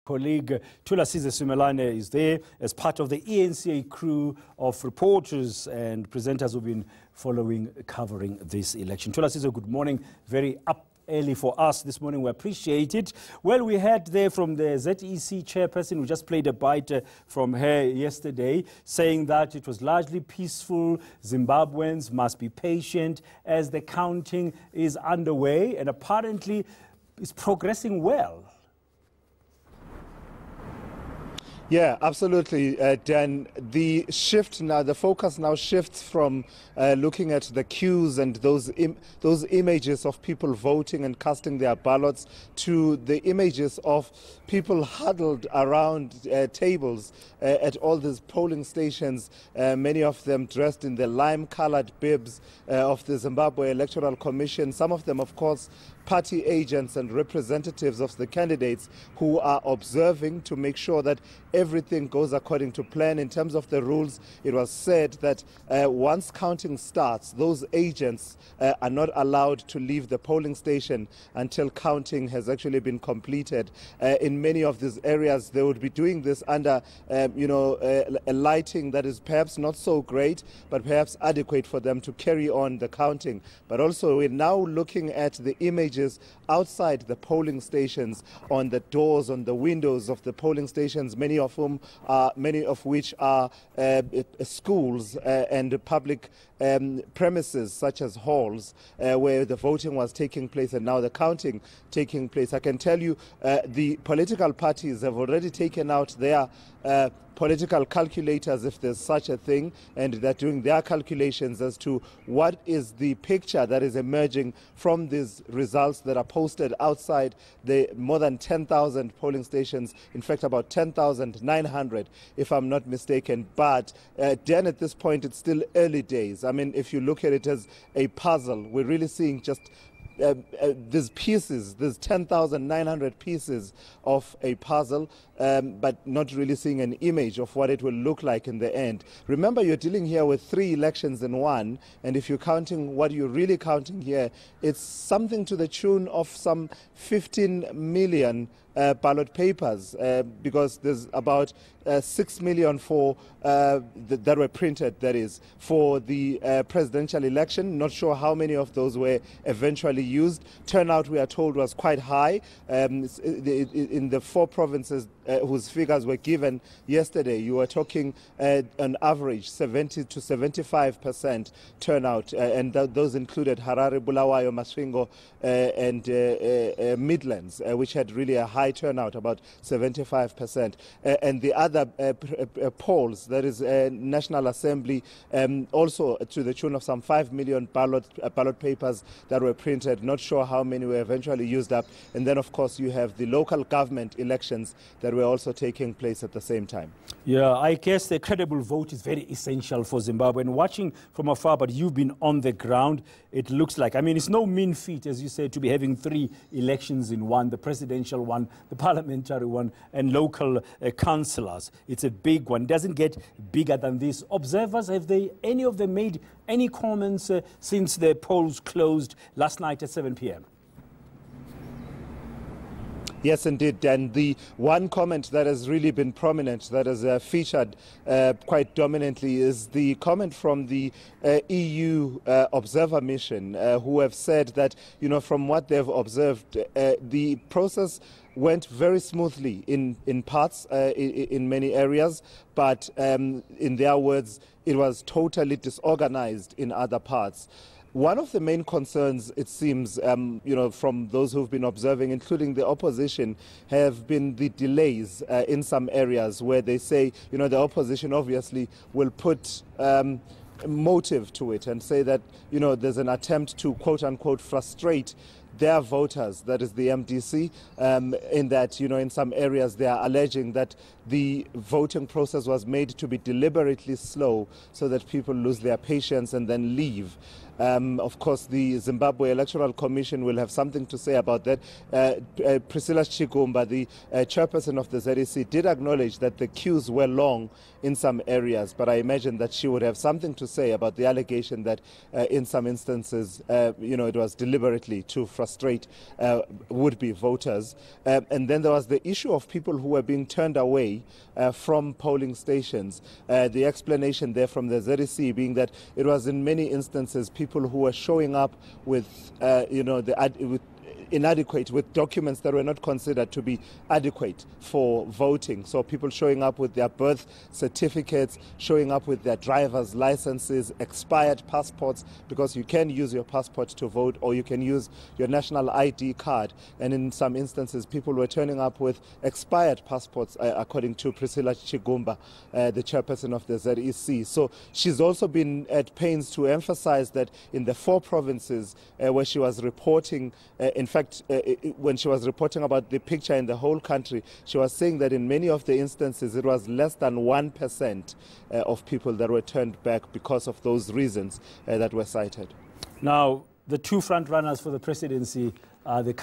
Colleague Thulasizwe Simelane is there as part of the ENCA crew of reporters and presenters who've been covering this election. Thulasizwe, good morning. Very up early for us this morning. We appreciate it. Well, we heard there from the ZEC chairperson who just played a bite from her yesterday, saying that it was largely peaceful. Zimbabweans must be patient as the counting is underway and apparently is progressing well. Yeah, absolutely, Dan. The focus now shifts from looking at the queues and those images of people voting and casting their ballots to the images of people huddled around tables at all these polling stations, many of them dressed in the lime-colored bibs of the Zimbabwe Electoral Commission, some of them, of course, party agents and representatives of the candidates who are observing to make sure that everything goes according to plan. In terms of the rules, it was said that once counting starts, those agents are not allowed to leave the polling station until counting has actually been completed. In many of these areas, they would be doing this under, a lighting that is perhaps not so great, but perhaps adequate for them to carry on the counting. But also, we're now looking at the images outside the polling stations, on the doors, on the windows of the polling stations, many of which are schools and public premises such as halls where the voting was taking place and now the counting taking place. I can tell you the political parties have already taken out their political calculators, if there's such a thing, and they're doing their calculations as to what is the picture that is emerging from these results that are posted outside the more than 10,000 polling stations, in fact about 10,900 if I'm not mistaken. But Dan, at this point it's still early days. I mean, if you look at it as a puzzle, we're really seeing just these pieces, these 10,900 pieces of a puzzle, but not really seeing an image of what it will look like in the end. Remember, you're dealing here with 3 elections in one, and if you're counting what you're really counting here, it's something to the tune of some 15 million ballot papers, because there's about 6 million that were printed, that is, for the presidential election. Not sure how many of those were eventually used. Turnout, we are told, was quite high. In the 4 provinces whose figures were given yesterday, you were talking an average 70 to 75% turnout, and those included Harare, Bulawayo, Masvingo, and Midlands, which had really a high turnout, about 75%. And the other polls, that is National Assembly, also to the tune of some 5 million ballot papers that were printed. Not sure how many were eventually used up. And then, of course, you have the local government elections that were also taking place at the same time. Yeah, I guess the credible vote is very essential for Zimbabwe. And watching from afar, but you've been on the ground, it looks like, I mean, it's no mean feat, as you said, to be having 3 elections in one, the presidential one, the parliamentary one, and local councillors. It's a big one. It doesn't get bigger than this. Observers, any of them made any comments since the polls closed last night at 7 p.m.? Yes, indeed. And the one comment that has really been prominent, that has featured quite dominantly, is the comment from the EU observer mission, who have said that, from what they've observed, the process went very smoothly in parts, in many areas, but in their words, it was totally disorganized in other parts. One of the main concerns, it seems, from those who've been observing, including the opposition, have been the delays in some areas where they say, the opposition obviously will put motive to it and say that, there's an attempt to, quote-unquote, frustrate their voters, that is the MDC, in that, in some areas they are alleging that the voting process was made to be deliberately slow so that people lose their patience and then leave. Of course, the Zimbabwe Electoral Commission will have something to say about that. Priscilla Chigumba, the chairperson of the ZEC, did acknowledge that the queues were long in some areas, but I imagine that she would have something to say about the allegation that in some instances, it was deliberately to frustrate would-be voters. And then there was the issue of people who were being turned away from polling stations. The explanation there from the ZEC being that it was in many instances people who were showing up with, with documents that were not considered to be adequate for voting. So people showing up with their birth certificates, showing up with their driver's licenses, expired passports, because you can use your passport to vote or you can use your national ID card. And in some instances, people were turning up with expired passports, according to Priscilla Chigumba, the chairperson of the ZEC. So she's also been at pains to emphasize that in the 4 provinces where she was reporting, in fact, when she was reporting about the picture in the whole country, she was saying that in many of the instances it was less than 1% of people that were turned back because of those reasons that were cited. Now, the 2 front runners for the presidency are the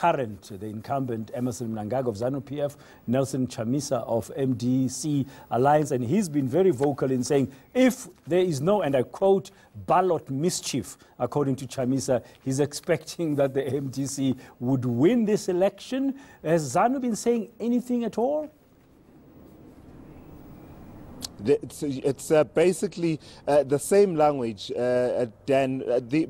incumbent Emmerson Mnangagwa of ZANU-PF, Nelson Chamisa of MDC Alliance, and he's been very vocal in saying if there is no, and I quote, ballot mischief, according to Chamisa, he's expecting that the MDC would win this election. Has ZANU been saying anything at all? It's basically the same language, Dan.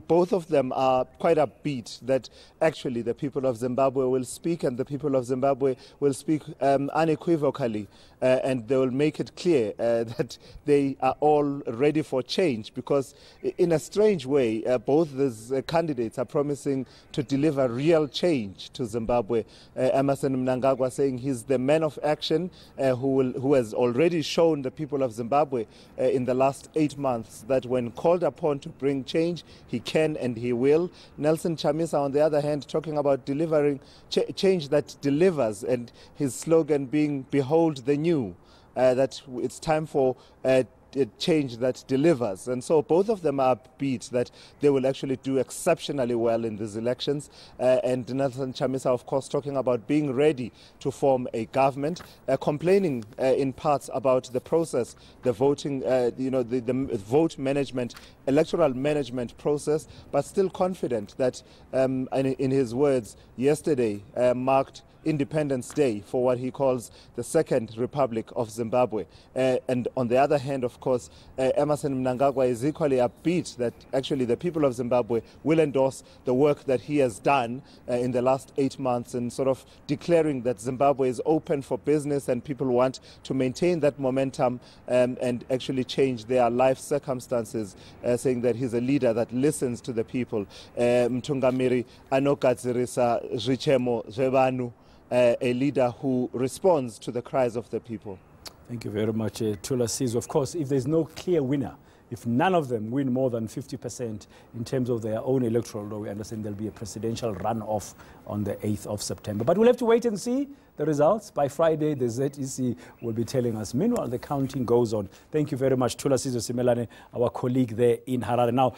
Both of them are quite upbeat that actually the people of Zimbabwe will speak, and the people of Zimbabwe will speak unequivocally, and they will make it clear that they are all ready for change, because in a strange way, both these candidates are promising to deliver real change to Zimbabwe. Emmerson Mnangagwa saying he's the man of action who has already shown the people of Zimbabwe in the last 8 months that when called upon to bring change, he can and he will. Nelson Chamisa, on the other hand, talking about delivering change that delivers, and his slogan being "Behold the new," that it's time for change that delivers. And so both of them are upbeat that they will actually do exceptionally well in these elections. And Nelson Chamisa, of course, talking about being ready to form a government, complaining in parts about the process, the voting, the vote management, electoral management process, but still confident that, in his words, yesterday marked Independence Day for what he calls the Second Republic of Zimbabwe. And on the other hand, of course, Emmerson Mnangagwa is equally upbeat that actually the people of Zimbabwe will endorse the work that he has done in the last 8 months, and sort of declaring that Zimbabwe is open for business and people want to maintain that momentum and actually change their life circumstances, saying that he's a leader that listens to the people. Mtungamiri anogadzirisa zvichemo zvevanhu, a leader who responds to the cries of the people. Thank you very much, Thulasizwe. Of course, if there's no clear winner, if none of them win more than 50% in terms of their own electoral law, we understand there'll be a presidential runoff on the 8th of September. But we'll have to wait and see the results. By Friday, the ZEC will be telling us. Meanwhile, the counting goes on. Thank you very much, Thulasizwe Simelane, our colleague there in Harare. Now,